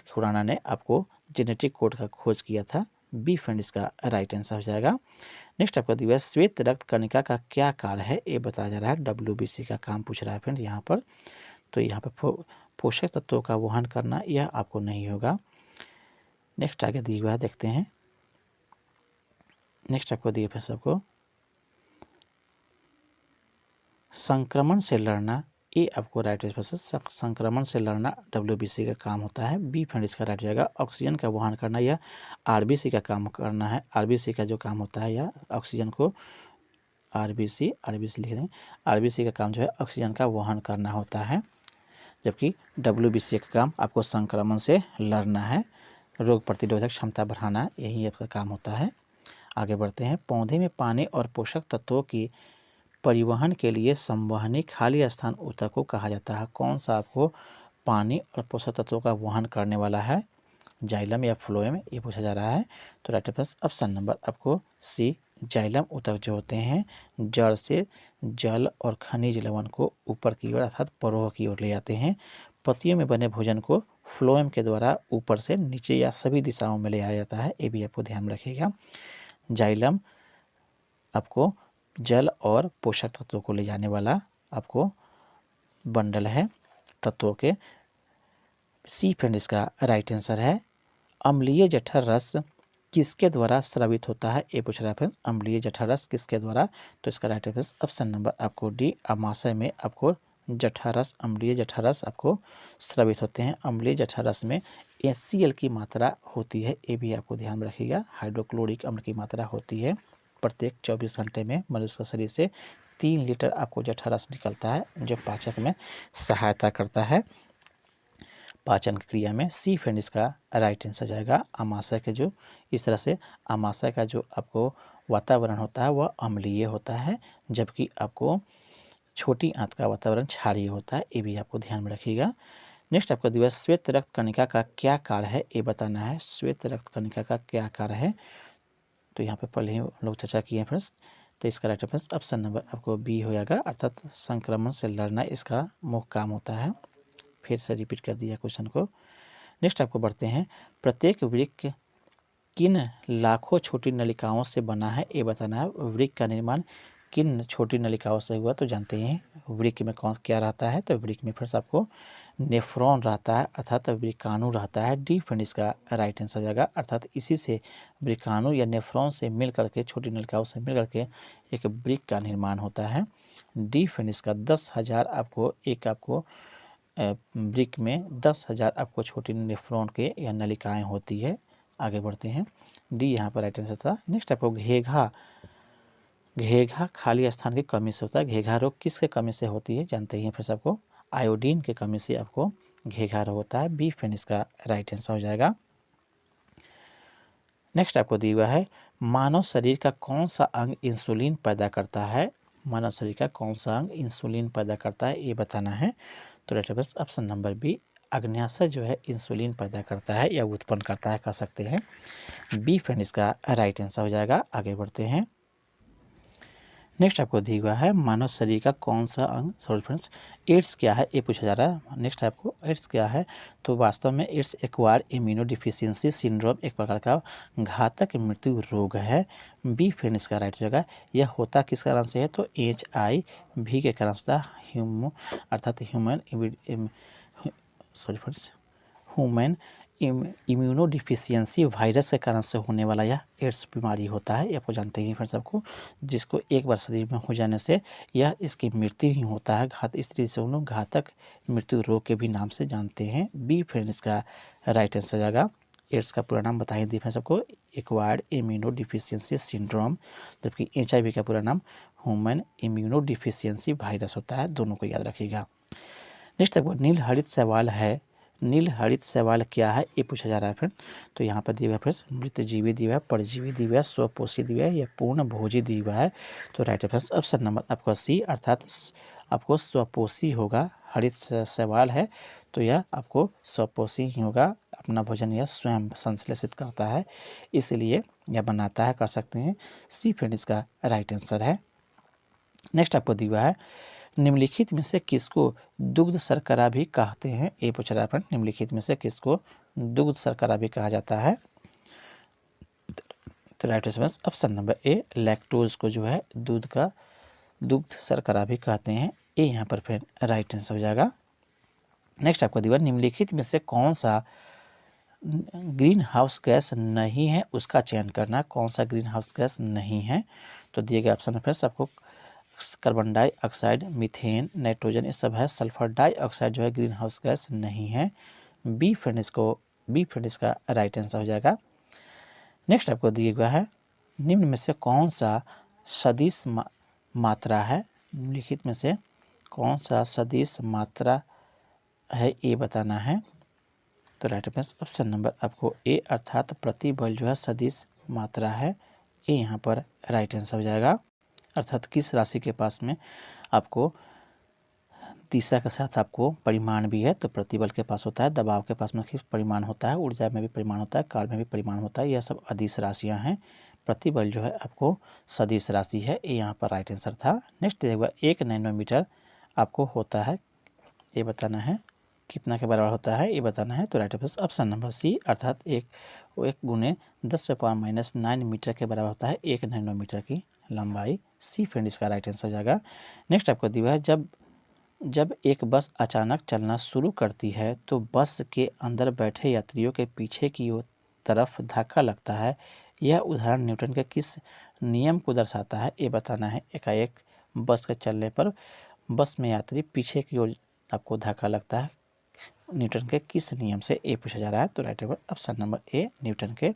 खुराना ने आपको जेनेटिक कोड का खोज किया था। बी फ्रेंड इसका राइट आंसर हो जाएगा। नेक्स्ट आपको दिया श्वेत रक्त कणिका का क्या कार्य है, ये बताया जा रहा है। WBC का काम पूछ रहा है फ्रेंड यहाँ पर। तो यहाँ पर पोषक तत्वों का वहन करना, यह आपको नहीं होगा। नेक्स्ट आगे दिया हुआ है, देखते हैं। नेक्स्ट आपको दिया फिर सबको संक्रमण से लड़ना, ये आपको राइट आंसर। संक्रमण से लड़ना WBC का काम होता है। बी फ्रेंड इसका राइट हो जाएगा। ऑक्सीजन का वहन करना, यह RBC का काम करना है। RBC का जो काम होता है, यह ऑक्सीजन को RBC लिख दें। RBC का काम जो है ऑक्सीजन का वहन करना होता है, जबकि WBC का काम आपको संक्रमण से लड़ना है, रोग प्रतिरोधक क्षमता बढ़ाना, यही आपका काम होता है। आगे बढ़ते हैं। पौधे में पानी और पोषक तत्वों की परिवहन के लिए संवहनी खाली स्थान ऊतक को कहा जाता है। कौन सा आपको पानी और पोषक तत्वों का वहन करने वाला है, जाइलम या फ्लोएम, ये पूछा जा रहा है। तो राइट ऑप्शन नंबर आपको सी जाइलम ऊतक जो होते हैं जड़ से जल और खनिज लवण को ऊपर की ओर अर्थात परोह की ओर ले जाते हैं। पत्तियों में बने भोजन को फ्लोएम के द्वारा ऊपर से नीचे या सभी दिशाओं में ले आया जाता है, ये भी आपको ध्यान में रखिएगा। जाइलम आपको जल और पोषक तत्वों को ले जाने वाला आपको बंडल है तत्वों के। सी फ्रेंड इसका राइट आंसर है। अम्लीय जठर रस किसके द्वारा स्रावित होता है, ये पूछ रहा है फ्रेंड्स। अम्लीय जठर रस किसके द्वारा, तो इसका राइट आंसर ऑप्शन नंबर आपको डी, अमाशय में आपको जठरस, अम्लीय जठरस आपको स्रावित होते हैं। अम्लीय जठरस में HCl की मात्रा होती है, ये भी आपको ध्यान में रखिएगा। हाइड्रोक्लोरिक अम्ल की मात्रा होती है। प्रत्येक 24 घंटे में मनुष्य का शरीर से 3 लीटर आपको जठरस निकलता है, जो पाचक में सहायता करता है, पाचन क्रिया में। सी फ्रेंड इसका राइट आंसर हो जाएगा। अमाशय के जो इस तरह से अमाशय का जो आपको वातावरण होता है वह अम्लीय होता है, जबकि आपको छोटी आंत का वातावरण क्षारीय होता है, ये भी आपको ध्यान में रखिएगा। नेक्स्ट आपका दिवस श्वेत रक्त कणिका का क्या कार्य है, ये बताना है। श्वेत रक्त कणिका का क्या कार्य है, तो यहाँ पे पहले ही लोग चर्चा किए हैं फ्रेंड्स। तो इसका राइट आंसर ऑप्शन नंबर आपको बी हो जाएगा, अर्थात संक्रमण से लड़ना इसका मुख्य काम होता है। फिर से रिपीट कर दिया क्वेश्चन को। नेक्स्ट आपको बढ़ते हैं। प्रत्येक वृक्क किन लाखों छोटी नलिकाओं से बना है, ये बताना है। वृक्क का निर्माण किन छोटी नलिकाओं से हुआ, तो जानते हैं वृक्क में कौन क्या रहता है, तो वृक्क में फिर आपको नेफ्रॉन रहता है, अर्थात वृक्काणु रहता है। डी फ्रेंड इसका राइट आंसर हो जाएगा, अर्थात इसी से वृक्काणु या नेफ्रॉन से मिल करके, छोटी नलिकाओं से मिल करके एक वृक्क का निर्माण होता है। डी फ्रेंड इसका 10,000 आपको वृक्क में 10,000 आपको छोटी नेफ्रॉन के या नलिकाएं होती है। आगे बढ़ते हैं। डी यहाँ पर राइट आंसर था। नेक्स्ट आपको घेघा खाली स्थान की कमी से होता है। घेघा रोग किसके कमी से होती है, जानते ही हैं फिर आपको आयोडीन के कमी से आपको घेघा रोग होता है। बी फ्रेंड इसका राइट आंसर हो जाएगा। नेक्स्ट आपको दिया हुआ है। मानव शरीर का कौन सा अंग इंसुलिन पैदा करता है, मानव शरीर का कौन सा अंग इंसुलिन पैदा करता है, ये बताना है। तो right answer option number B, अग्न्याशय जो है इंसुलिन पैदा करता है या उत्पन्न करता है, कह सकते हैं। बी फ्रेंड इसका राइट आंसर हो जाएगा। आगे बढ़ते हैं। नेक्स्ट आपको दिया हुआ है। मानव शरीर का कौन सा अंग, सॉरी फ्रेंड्स, एड्स क्या है, ये पूछा जा रहा है। नेक्स्ट आपको एड्स क्या है, तो वास्तव में एड्स एक्वायर इम्यूनोडिफिशियंसी सिंड्रोम एक प्रकार का घातक मृत्यु रोग है। बी फ्रेंड इसका राइट हो जाएगा। यह होता किस कारण से है, तो HIV के कारण से होता, अर्थात ह्यूमन इम्यूनोडिफिशियंसी वायरस के कारण से होने वाला यह एड्स बीमारी होता है, ये आपको जानते ही फ्रेंड्स आपको, जिसको एक बार शरीर में हो जाने से यह इसकी मृत्यु ही होता है। इस तरीके से हम लोग घातक मृत्यु रोग के भी नाम से जानते हैं। बी फ्रेंड्स इसका राइट आंसर जाएगा। एड्स का पूरा नाम बताइए दी फ्रेंड्स आपको, एक्वायर्ड इम्यूनोडिफिशियंसी सिंड्रोम, जबकि HIV का पूरा नाम ह्यूमन इम्यूनोडिफिशियंसी वायरस होता है। दोनों को याद रखिएगा। नेक्स्ट आपको नील हरित शैवाल है, नील हरित शैवाल क्या है, ये पूछा जा रहा है फ्रेंड। तो यहाँ पर दिया हुआ है फ्रेंड्स, मृतजीवी दिया है, परजीवी दिया है, स्वपोषी दिया है या पूर्ण भोजी दिया हुआ है। तो राइट फ्रेंड्स ऑप्शन नंबर आपका सी, अर्थात आपको स्वपोषी होगा। हरित शैवाल है तो यह आपको स्वपोषी ही होगा, अपना भोजन यह स्वयं संश्लेषित करता है, इसलिए यह बनाता है, कर सकते हैं। सी फ्रेंड इसका राइट आंसर है। नेक्स्ट आपको दिया है, निम्नलिखित में से किसको दुग्ध शर्करा भी कहते हैं, ये पूछ रहा है फ्रेंड। निम्नलिखित में से किसको दुग्ध शर्करा भी कहा जाता है। तो राइट आंसर ऑप्शन नंबर ए, लैक्टोज को जो है दूध का दुग्ध शर्करा भी कहते हैं, ये यहाँ पर फ्रेंड राइट आंसर हो जाएगा। नेक्स्ट आपको दिया, निम्नलिखित में से कौन सा ग्रीन हाउस गैस नहीं है, उसका चयन करना। कौन सा ग्रीन हाउस गैस नहीं है, तो दिए गए ऑप्शन फ्रेंड्स आपको कार्बन डाइऑक्साइड, मीथेन, नाइट्रोजन, ये सब है। सल्फर डाइऑक्साइड जो है ग्रीन हाउस गैस नहीं है। बी फ्रेंड इसका राइट आंसर हो जाएगा। नेक्स्ट आपको दिया गया है, निम्न में से कौन सा सदिश मात्रा है, निम्नलिखित में से कौन सा सदिश मात्रा है, ये बताना है। तो राइट ऑप्शन नंबर आपको ए, अर्थात प्रतिबल जो है सदिश मात्रा है, ये यहाँ पर राइट आंसर हो जाएगा। अर्थात किस राशि के पास में आपको दिशा के साथ आपको परिमाण भी है, तो प्रतिबल के पास होता है, दबाव के पास में परिमाण होता है, ऊर्जा में भी परिमाण होता है, काल में भी परिमाण होता है, यह सब अदिश राशियां हैं। प्रतिबल जो है आपको सदिश राशि है, ये यहाँ पर राइट आंसर था। नेक्स्ट देखिएगा, 1 नैनोमीटर आपको होता है, ये बताना है कितना के बराबर होता है, ये बताना है। तो राइट ऑप्शन नंबर सी, अर्थात 1 गुने 10⁻⁹ मीटर के बराबर होता है 1 नैनोमीटर की लंबाई। सी फ्रेंड इसका राइट आंसर हो जाएगा। नेक्स्ट आपको दिया है, जब एक बस अचानक चलना शुरू करती है तो बस के अंदर बैठे यात्रियों के पीछे की तरफ धक्का लगता है, यह उदाहरण न्यूटन के किस नियम को दर्शाता है, ये बताना है। एकाएक बस के चलने पर बस में यात्री पीछे की ओर आपको धक्का लगता है, न्यूटन के किस नियम से, ये पूछा जा रहा है। तो राइट ऑप्शन नंबर ए, न्यूटन के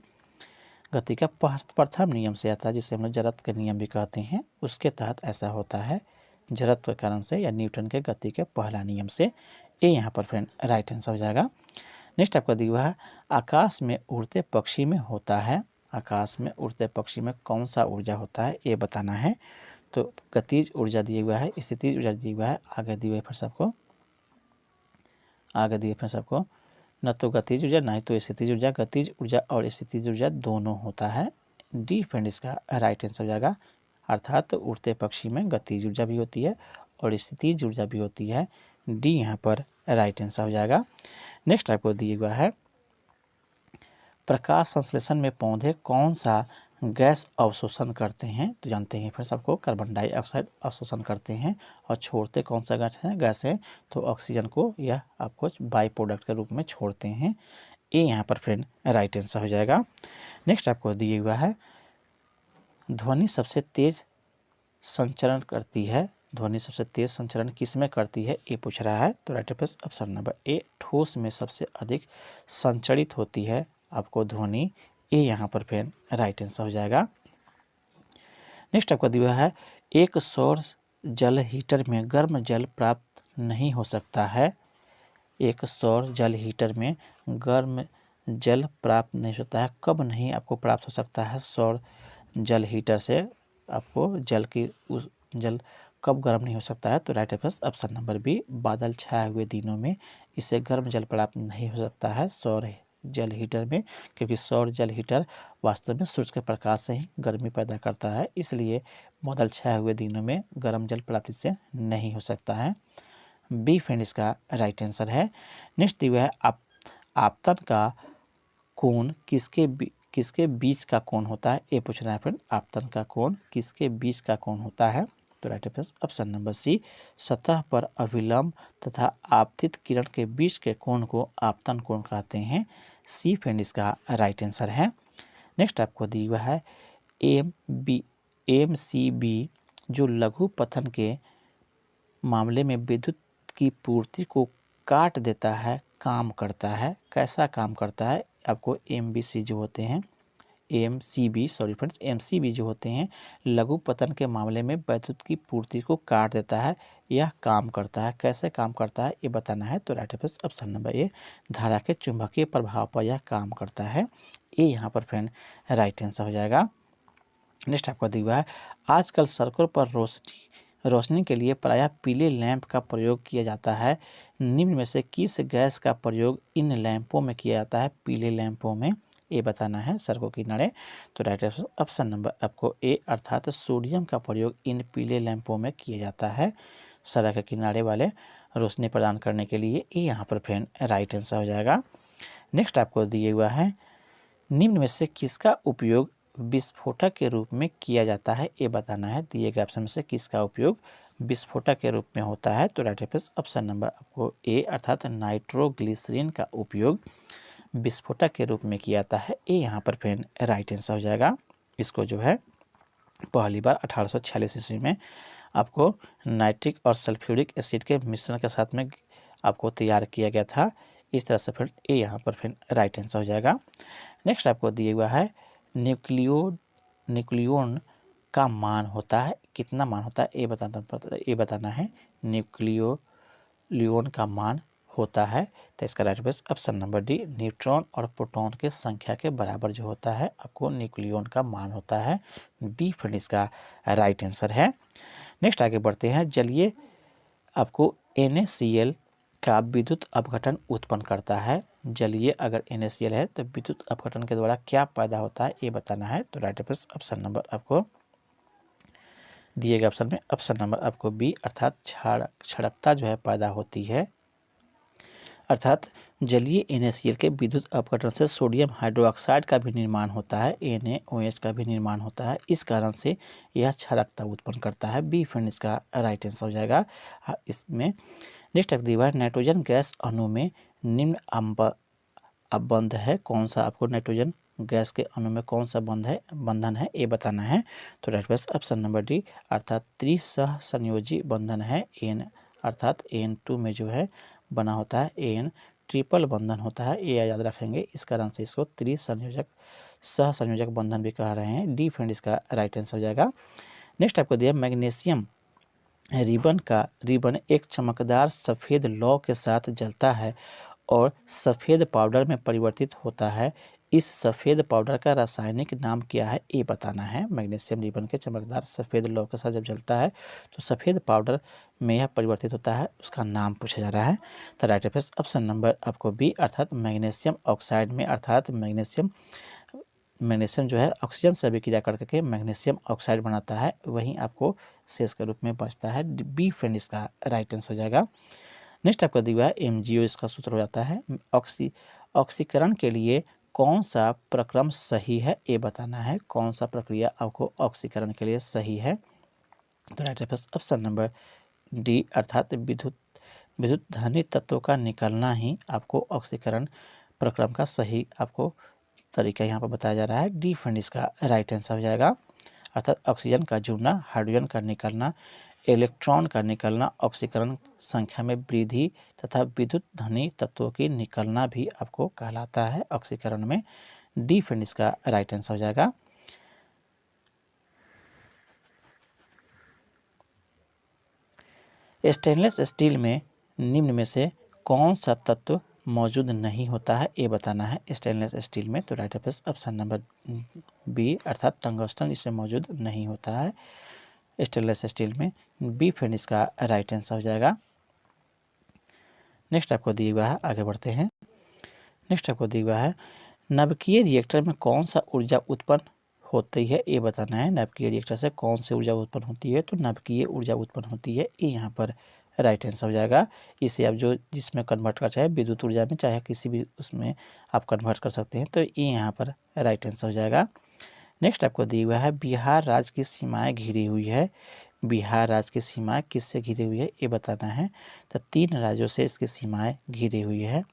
गति का प्रथम नियम से आता है, जिसे हम लोग जड़त्व के नियम भी कहते हैं, उसके तहत ऐसा होता है, जड़त्व के कारण से या न्यूटन के गति के पहला नियम से। ये यहाँ पर फ्रेंड राइट आंसर हो जाएगा। नेक्स्ट आपका दिया हुआ है, आकाश में उड़ते पक्षी में होता है, आकाश में उड़ते पक्षी में कौन सा ऊर्जा होता है, ये बताना है। तो गतिज ऊर्जा दिया हुआ है, स्थितिज ऊर्जा दिया हुआ है, आगे दिए हुए फिर सबको न तो गतिज ऊर्जा ना ही तो स्थितिज ऊर्जा। गतिज ऊर्जा और स्थितिज ऊर्जा दोनों होता है। डी फ्रेंड इसका राइट आंसर हो जाएगा, अर्थात उड़ते पक्षी में गतिज ऊर्जा भी होती है और स्थितिज ऊर्जा भी होती है। डी यहाँ पर राइट आंसर हो जाएगा। नेक्स्ट आपको दिया हुआ है, प्रकाश संश्लेषण में पौधे कौन सा गैस अवशोषण करते हैं, तो जानते हैं फिर सबको कार्बन डाइऑक्साइड अवशोषण करते हैं, और छोड़ते कौन सा गैस है, तो ऑक्सीजन को यह आपको बाई प्रोडक्ट के रूप में छोड़ते हैं। ये यहाँ पर फ्रेंड राइट आंसर हो जाएगा। नेक्स्ट आपको दिया हुआ है, ध्वनि सबसे तेज संचरण करती है, ध्वनि सबसे तेज संचरण किस में करती है, ये पूछ रहा है। तो राइट ऑप्शन नंबर ए, ठोस में सबसे अधिक संचरित होती है आपको ध्वनि, ये यहाँ पर फ्रेंड राइट आंसर हो जाएगा। नेक्स्ट आपका दिया है, एक सौर जल हीटर में गर्म जल प्राप्त नहीं हो सकता है, एक सौर जल हीटर में गर्म जल प्राप्त नहीं होता है, कब नहीं आपको प्राप्त हो सकता है सौर जल हीटर से, आपको जल कब गर्म नहीं हो सकता है। तो राइट ऑप्शन नंबर बी, बादल छाए हुए दिनों में इसे गर्म जल प्राप्त नहीं हो सकता है सौर जल हीटर में, क्योंकि सौर जल हीटर वास्तव में सूर्य के प्रकाश से ही गर्मी पैदा करता है, इसलिए बादल छाए हुए दिनों में गर्म जल प्राप्ति से नहीं हो सकता है। बी फ्रेंड इसका राइट आंसर है। नेक्स्ट दिया है, आपतन का कोण किसके बीच का कोण होता है, ये पूछ रहा है फ्रेंड। आपतन का कोण किसके बीच का कोण होता है, तो राइट ऑप्शन नंबर सी, सतह पर अभिलंब तथा आपतित किरण के बीच के कोण को आपतन कोण कहते हैं। सी फ्रेंड इसका राइट आंसर है। नेक्स्ट आपको दिया हुआ है, MCB जो लघु पथन के मामले में विद्युत की पूर्ति को काट देता है, काम करता है, कैसा काम करता है, आपको MBC जो होते हैं एमसीबी सॉरी फ्रेंड्स, एमसीबी जो होते हैं लघु पतन के मामले में विद्युत की पूर्ति को काट देता है। यह काम करता है, कैसे काम करता है ये बताना है। तो राइट ऑप्शन नंबर ए, धारा के चुंबकीय प्रभाव पर यह काम करता है। ये यहाँ पर फ्रेंड राइट आंसर हो जाएगा। नेक्स्ट आपको दिया हुआ है, आजकल सड़कों पर रोशनी के लिए प्रायः पीले लैंप का प्रयोग किया जाता है। निम्न में से किस गैस का प्रयोग इन लैंपों में किया जाता है? पीले लैंपों में, ये बताना है सड़कों के किनारे। तो राइट ऑप्शन नंबर आपको ए अर्थात सोडियम का प्रयोग इन पीले लैंपों में किया जाता है सड़क के किनारे वाले रोशनी प्रदान करने के लिए। ये यहाँ पर फ्रेंड राइट आंसर हो जाएगा। नेक्स्ट आपको दिया हुआ है, निम्न में से किसका उपयोग विस्फोटक के रूप में किया जाता है? ये बताना है। दिए गए ऑप्शन में से किसका उपयोग विस्फोटक के रूप में होता है? तो राइट ऑप्शन नंबर आपको ए अर्थात नाइट्रोग्लिसरीन का उपयोग विस्फोटक के रूप में किया जाता है। ये यहाँ पर फ्रेंड राइट आंसर हो जाएगा। इसको जो है पहली बार 1846 ईस्वी में आपको नाइट्रिक और सल्फ्यूरिक एसिड के मिश्रण के साथ में आपको तैयार किया गया था। इस तरह से फ्रेंड ये यहाँ पर फ्रेंड राइट आंसर हो जाएगा। नेक्स्ट आपको दिया हुआ है, न्यूक्लियोन का मान होता है, कितना मान होता है ये बताना है। न्यूक्लियोन का मान होता है, तो इसका right option number D, neutron और प्रोटॉन के संख्या के बराबर जो होता है आपको न्यूक्लियोन का मान होता है। डी फ्रेंड इसका राइट आंसर है। नेक्स्ट आगे बढ़ते हैं, जलीय आपको NaCl का विद्युत अपघटन उत्पन्न करता है। जलीय अगर NaCl है तो विद्युत अपघटन के द्वारा क्या पैदा होता है ये बताना है। तो राइट ऑप्शन नंबर आपको दिए गए ऑप्शन में ऑप्शन नंबर आपको बी अर्थात क्षरकता जो है पैदा होती है। अर्थात जलीय NaCl के विद्युत अपघटन से सोडियम हाइड्रोक्साइड का भी निर्माण होता है, NaOH का भी निर्माण होता है। इस कारण से यह क्षरकता उत्पन्न करता है। बी फ्रेंड इसका राइट आंसर हो जाएगा। इसमें नेक्स्ट दिया है, नाइट्रोजन गैस अणु में निम्न बंध है कौन सा? आपको नाइट्रोजन गैस के अणु में कौन सा बंधन है ये बताना है। तो राइट ऑप्शन नंबर डी अर्थात त्रिसह संयोजी बंधन है। एन अर्थात N2 में जो है बना होता है, N ट्रिपल बंधन होता है, ये याद रखेंगे। इस कारण से इसको सह संयोजक बंधन भी कह रहे हैं। डी फ्रेंड इसका राइट आंसर हो जाएगा। नेक्स्ट आपको दिया, मैग्नीशियम रिबन एक चमकदार सफ़ेद लौ के साथ जलता है और सफ़ेद पाउडर में परिवर्तित होता है। इस सफ़ेद पाउडर का रासायनिक नाम क्या है ये बताना है। मैग्नीशियम रिबन के चमकदार सफ़ेद लौ के साथ जब जलता है तो सफ़ेद पाउडर में यह परिवर्तित होता है, उसका नाम पूछा जा रहा है। तो राइट ऑप्शन नंबर आपको बी अर्थात मैग्नीशियम ऑक्साइड में, अर्थात मैग्नीशियम जो है ऑक्सीजन से अभिक्रिया करके मैग्नीशियम ऑक्साइड बनाता है, वहीं आपको शेष के रूप में बचता है। बी फ्रेंड इसका राइट आंसर हो जाएगा। नेक्स्ट आपको दिया है, MgO इसका सूत्र हो जाता है। ऑक्सीकरण के लिए कौन सा प्रक्रम सही है ये बताना है। कौन सा प्रक्रिया आपको ऑक्सीकरण के लिए सही है? तो राइट ऑप्शन नंबर डी अर्थात विद्युत धनी तत्वों का निकलना ही आपको ऑक्सीकरण प्रक्रम का सही आपको तरीका यहाँ पर बताया जा रहा है। डी फ्रेंड इसका राइट आंसर हो जाएगा। अर्थात ऑक्सीजन का जुड़ना, हाइड्रोजन का निकलना, इलेक्ट्रॉन का निकलना, ऑक्सीकरण संख्या में वृद्धि तथा विद्युत धनी तत्वों की निकलना भी आपको कहलाता है ऑक्सीकरण में। डी फ्रेंड इसका राइट आंसर हो जाएगा। स्टेनलेस स्टील में निम्न में से कौन सा तत्व मौजूद नहीं होता है ये बताना है स्टेनलेस स्टील में। तो राइट ऑप्शन नंबर बी अर्थात टंगस्टन इसमें मौजूद नहीं होता है स्टेनलेस स्टील में। बी फ्रेंड इसका राइट आंसर हो जाएगा। नेक्स्ट आपको दिया हुआ है, आगे बढ़ते हैं। नेक्स्ट आपको दिया हुआ है, नाभिकीय रिएक्टर में कौन सा ऊर्जा उत्पन्न होती है ये बताना है। नाभिकीय रिएक्टर से कौन सी ऊर्जा उत्पन्न होती है? तो नाभिकीय ऊर्जा उत्पन्न होती है, ये यहाँ पर राइट आंसर हो जाएगा। इसे आप जो जिसमें कन्वर्ट कर, चाहे विद्युत ऊर्जा में चाहे किसी भी उसमें आप कन्वर्ट कर सकते हैं, तो ये यहाँ पर राइट आंसर हो जाएगा। नेक्स्ट आपको दिया हुआ है, बिहार राज्य की सीमाएं घिरी हुई है। बिहार राज्य की सीमाएं किससे घिरी हुई है ये बताना है। तो 3 राज्यों से इसकी सीमाएं घिरी हुई है,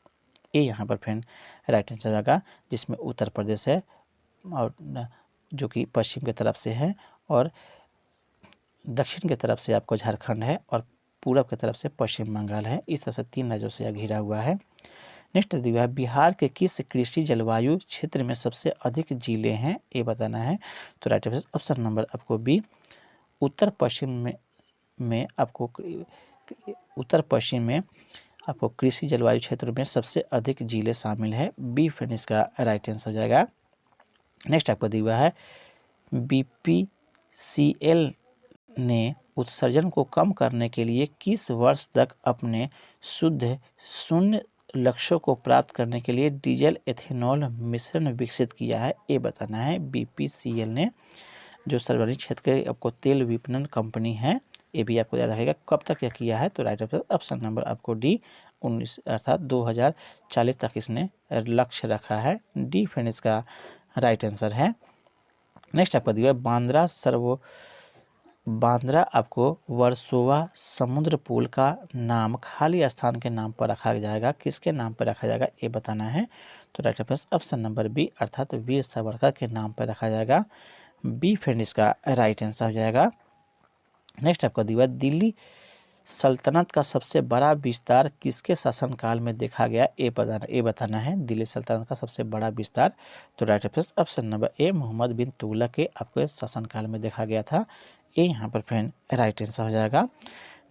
ये यहाँ पर फ्रेंड राइट आंसर होगा, जिसमें उत्तर प्रदेश है और जो कि पश्चिम की तरफ से है, और दक्षिण की तरफ से आपको झारखंड है, और पूरब की तरफ से पश्चिम बंगाल है। इस तरह से 3 राज्यों से यह घिरा हुआ है। नेक्स्ट दिया है बिहार के किस कृषि जलवायु क्षेत्र में सबसे अधिक जिले हैं, ये बताना है। तो राइट आंसर ऑप्शन नंबर आपको बी, उत्तर पश्चिम में आपको उत्तर पश्चिम में आपको कृषि जलवायु क्षेत्र में सबसे अधिक जिले शामिल है। बी फ्रेंड इसका राइट आंसर हो जाएगा। नेक्स्ट आपको दिया है बीपीसीएल ने उत्सर्जन को कम करने के लिए किस वर्ष तक अपने शुद्ध शून्य लक्ष्यों को प्राप्त करने के लिए डीजल एथेनॉल मिश्रण विकसित किया है, ये बताना है। बीपीसीएल ने जो सार्वजनिक क्षेत्र के आपको तेल विपणन कंपनी है, ये भी आपको याद रखेगा, कब तक यह किया है। तो राइट आंसर ऑप्शन नंबर आपको डी 19 अर्थात 2040 तक इसने लक्ष्य रखा है। डी फ्रेंड इसका राइट आंसर है। नेक्स्ट आपको दिया बांद्रा आपको वर्सोवा समुद्र पुल का नाम खाली स्थान के नाम पर रखा जाएगा, किसके नाम पर रखा जाएगा, ये बताना है। तो right answer option number B अर्थात वीर सावरकर के नाम पर रखा जाएगा। बी फ्रेंड इसका राइट आंसर हो जाएगा। नेक्स्ट आपको दिया दिल्ली सल्तनत का सबसे बड़ा विस्तार किसके शासनकाल में देखा गया, ये बताना है। दिल्ली सल्तनत का सबसे बड़ा विस्तार, तो right answer option number A Mohammad bin Tughlaq के आपके शासनकाल में देखा गया था, ये यहाँ पर फ्रेंड राइट आंसर हो जाएगा।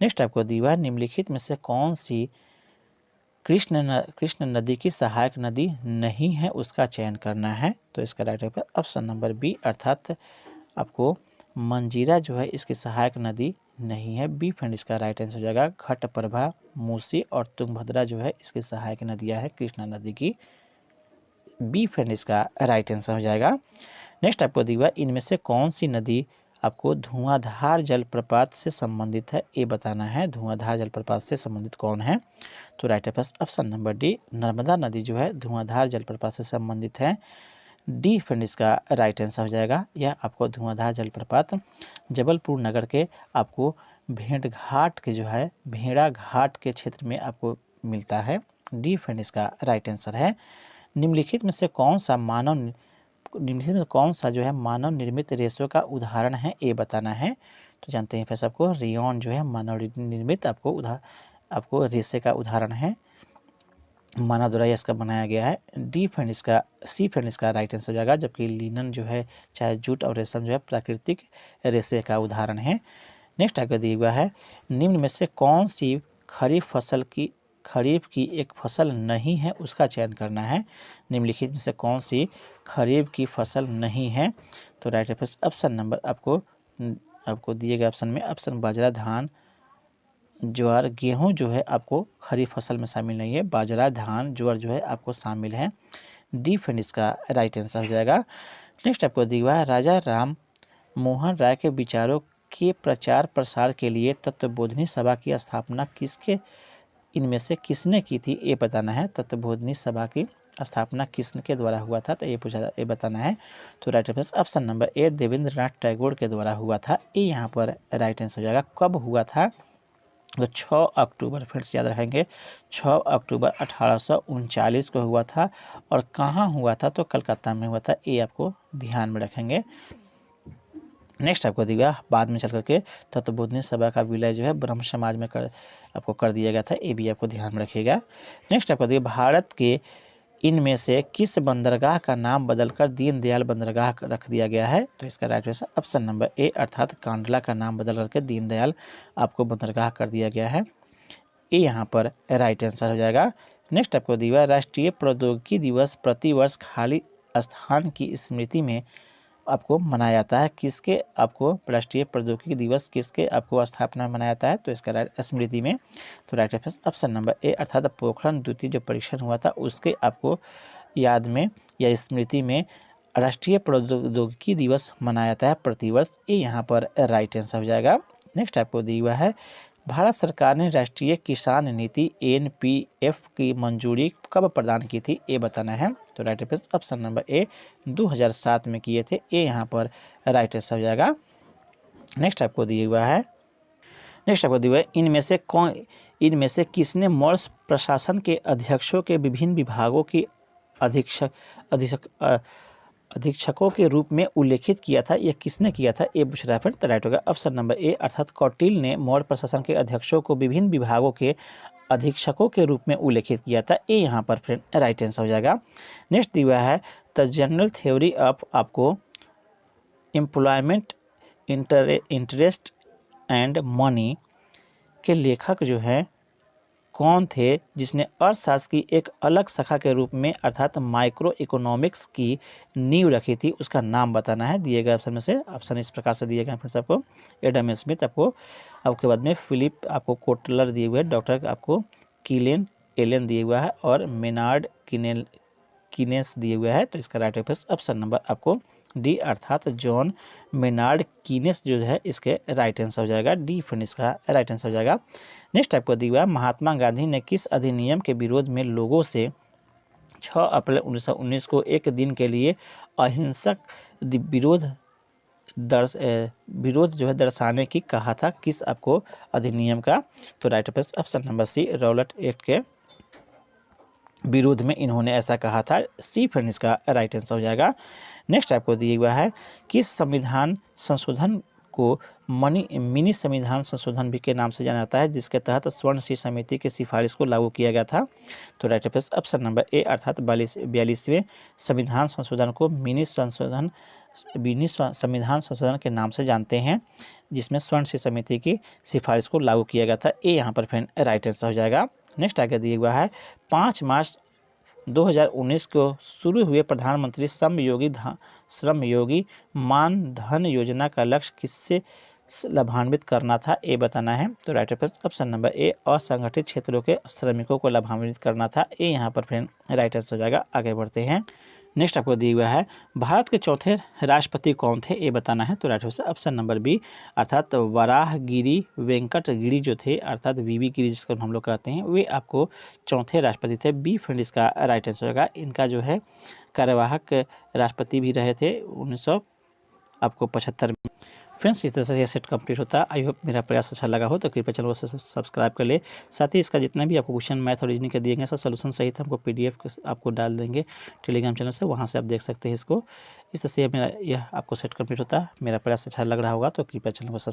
नेक्स्ट आपको दिया निम्नलिखित में से कौन सी कृष्ण नदी की सहायक नदी नहीं है, उसका चयन करना है। तो इसका right answer option number B अर्थात आपको मंजीरा जो है इसकी सहायक नदी नहीं है। बी फ्रेंड इसका राइट आंसर हो जाएगा। घटप्रभा, मूसी और तुंगभद्रा जो है इसकी सहायक नदियां है कृष्णा नदी की। बी फ्रेंड इसका राइट आंसर हो जाएगा। नेक्स्ट आपको दिया इनमें से कौन सी नदी आपको धुआंधार जलप्रपात से संबंधित है, ये बताना है। धुआंधार जलप्रपात से संबंधित कौन है, तो right answer option number D Narmada नदी जो है धुआंधार जलप्रपात से संबंधित है। डी फ्रेंड इसका राइट आंसर हो जाएगा। यह आपको धुआंधार जलप्रपात जबलपुर नगर के आपको भेड़घाट के जो है भेड़ा घाट के क्षेत्र में आपको मिलता है। डी फ्रेंड इसका राइट आंसर है। निम्नलिखित में से कौन सा जो है मानव निर्मित रेशों का उदाहरण है, ये बताना है। तो जानते हैं फिर सबको रेयॉन जो है मानव निर्मित आपको रेशे का उदाहरण है, मानव द्वारा इसका बनाया गया है। डी फ्रेंड इसका सी फ्रेंड इसका राइट आंसर हो जाएगा। जबकि लिनन जो है चाहे जूट और रेशम जो है प्राकृतिक रेशे का उदाहरण है। नेक्स्ट आगे दिया हुआ है निम्न में से कौन सी खरीफ की एक फसल नहीं है, उसका चयन करना है। निम्नलिखित में से कौन सी खरीफ की फसल नहीं है, तो राइट आंसर ऑप्शन नंबर आपको दिए गए ऑप्शन में ऑप्शन बाजरा, धान, ज्वार, गेहूं जो है आपको खरीफ फसल में शामिल नहीं है। बाजरा, धान, ज्वार जो है आपको शामिल है। डी फ्रेंड इसका राइट आंसर हो जाएगा। नेक्स्ट आपको दिया है राजा राम मोहन राय के विचारों के प्रचार प्रसार के लिए तत्वबोधिनी सभा की स्थापना इनमें से किसने की थी, ये बताना है। तत्वबोधिनी सभा की स्थापना किसके द्वारा हुआ था, तो ये बताना है। तो right answer option number A Devendranath Tagore के द्वारा हुआ था, ये यहाँ पर राइट आंसर हो जाएगा। कब हुआ था, तो 6 अक्टूबर, फिर से याद रखेंगे 6 अक्टूबर 1839 को हुआ था। और कहाँ हुआ था, तो कलकत्ता में हुआ था, ये आपको ध्यान में रखेंगे। नेक्स्ट आपको दिया बाद में चल करके तत्वबोधिनी सभा का विलय जो है ब्रह्म समाज में आपको कर दिया गया था, ये भी आपको ध्यान में रखिएगा। नेक्स्ट आपको दिया भारत के इनमें से किस बंदरगाह का नाम बदलकर दीनदयाल बंदरगाह रख दिया गया है, तो इसका राइट आंसर ऑप्शन नंबर ए अर्थात कांडला का नाम बदल करके दीनदयाल आपको बंदरगाह कर दिया गया है, ये यहाँ पर राइट आंसर हो जाएगा। नेक्स्ट आपको दिया राष्ट्रीय प्रौद्योगिकी दिवस प्रतिवर्ष खाली स्थान की स्मृति में आपको मनाया जाता है। किसके आपको राष्ट्रीय प्रौद्योगिकी दिवस किसके आपको स्थापना में मनाया जाता है, तो इसका राइट स्मृति में, तो राइट आंसर ऑप्शन नंबर ए अर्थात पोखरण द्वितीय जो परीक्षण हुआ था उसके आपको याद में या स्मृति में राष्ट्रीय प्रौद्योगिकी दिवस मनाया जाता है प्रतिवर्ष, ये यहाँ पर राइट आंसर हो जाएगा। नेक्स्ट आपको दिया हुआ है भारत सरकार ने राष्ट्रीय किसान नीति एनपीएफ की मंजूरी कब प्रदान की थी, ये बताना है। तो राइट आंसर ऑप्शन नंबर ए 2007 में किए थे, ये यहाँ पर राइट आंसर हो जाएगा। नेक्स्ट आपको दिया हुआ है इनमें से किसने मॉर्स प्रशासन के अध्यक्षों के विभिन्न विभागों की अधीक्षकों के रूप में उल्लेखित किया था, यह किसने किया था, ये पूछ रहा है। राइट होगा ऑप्शन नंबर ए अर्थात कौटिल्य ने मौर्य प्रशासन के अध्यक्षों को विभिन्न विभागों के अधीक्षकों के रूप में उल्लेखित किया था। ये यहाँ पर फ्रेंड राइट आंसर हो जाएगा। नेक्स्ट दिया हुआ है द जनरल थ्योरी ऑफ आपको एम्प्लॉयमेंट इंटरेस्ट एंड मनी के लेखक जो है कौन थे, जिसने अर्थशास्त्र की एक अलग शाखा के रूप में अर्थात माइक्रो इकोनॉमिक्स की नींव रखी थी, उसका नाम बताना है। दिए गए ऑप्शन में से ऑप्शन इस प्रकार से दिए गए फ्रेंड्स आपको एडम स्मिथ, आपके बाद में फिलिप आपको कोटलर दिए हुए, डॉक्टर आपको किलेन एलन दिए हुआ है और मेनार्ड कीनेस दिए हुआ है। तो इसका राइट ऑप्शन नंबर आपको डी अर्थात जॉन मेनार्ड कीनेस जो है इसके राइट आंसर हो जाएगा। डी फ्रेंड इसका राइट आंसर हो जाएगा। नेक्स्ट आपको दिया हुआ है महात्मा गांधी ने किस अधिनियम के विरोध में लोगों से 6 अप्रैल 1919 को एक दिन के लिए अहिंसक विरोध जो है दर्शाने की कहा था, किस आपको अधिनियम का? तो right option number C Rowlatt act के विरोध में इन्होंने ऐसा कहा था। सी फ्रेंड इसका राइट आंसर हो जाएगा। नेक्स्ट आपको दिया हुआ है किस संविधान संशोधन को मिनी संविधान संशोधन भी के नाम से जाना जाता है, जिसके तहत स्वर्ण सिंह समिति की सिफारिश को लागू किया गया था। तो राइट ऑप्शन नंबर ए अर्थात 42वें संविधान संशोधन को मिनी संविधान संशोधन के नाम से जानते हैं, जिसमें स्वर्ण सिंह समिति की सिफारिश को लागू किया गया था। ये यहाँ पर फिर राइट आंसर हो जाएगा। नेक्स्ट आगे दिया हुआ है 5 मार्च 2019 को शुरू हुए प्रधानमंत्री श्रम योगी मान धन योजना का लक्ष्य किससे लाभान्वित करना था, ये बताना है। तो राइट ऑप्शन नंबर ए असंगठित क्षेत्रों के श्रमिकों को लाभान्वित करना था। ये यहाँ पर फिर राइट आंसर हो जाएगा। आगे बढ़ते हैं। नेक्स्ट आपको दिया हुआ है भारत के चौथे राष्ट्रपति कौन थे, ये बताना है। तो राइट ऑप्शन नंबर बी अर्थात वराहगिरी वेंकट गिरी जो थे अर्थात वीवी गिरी जिसको हम लोग कहते हैं, वे आपको चौथे राष्ट्रपति थे। बी फ्रेंड इसका राइट आंसर होगा। इनका जो है कार्यवाहक राष्ट्रपति भी रहे थे 1975 में। फ्रेंड्स इस तरह से यह सेट कंप्लीट होता है। आई होप मेरा प्रयास अच्छा लगा हो तो कृपया चैनल को सब्सक्राइब कर ले। साथ ही इसका जितना भी आपको क्वेश्चन मैथ और रीजनिंग के दिए गए सब सोल्यूशन सहित हमको PDF आपको डाल देंगे टेलीग्राम चैनल से, वहां से आप देख सकते हैं इसको। इस तरह से मेरा यह आपको सेट कंप्लीट होता है। मेरा प्रयास अच्छा लग रहा होगा तो कृपया चैनल को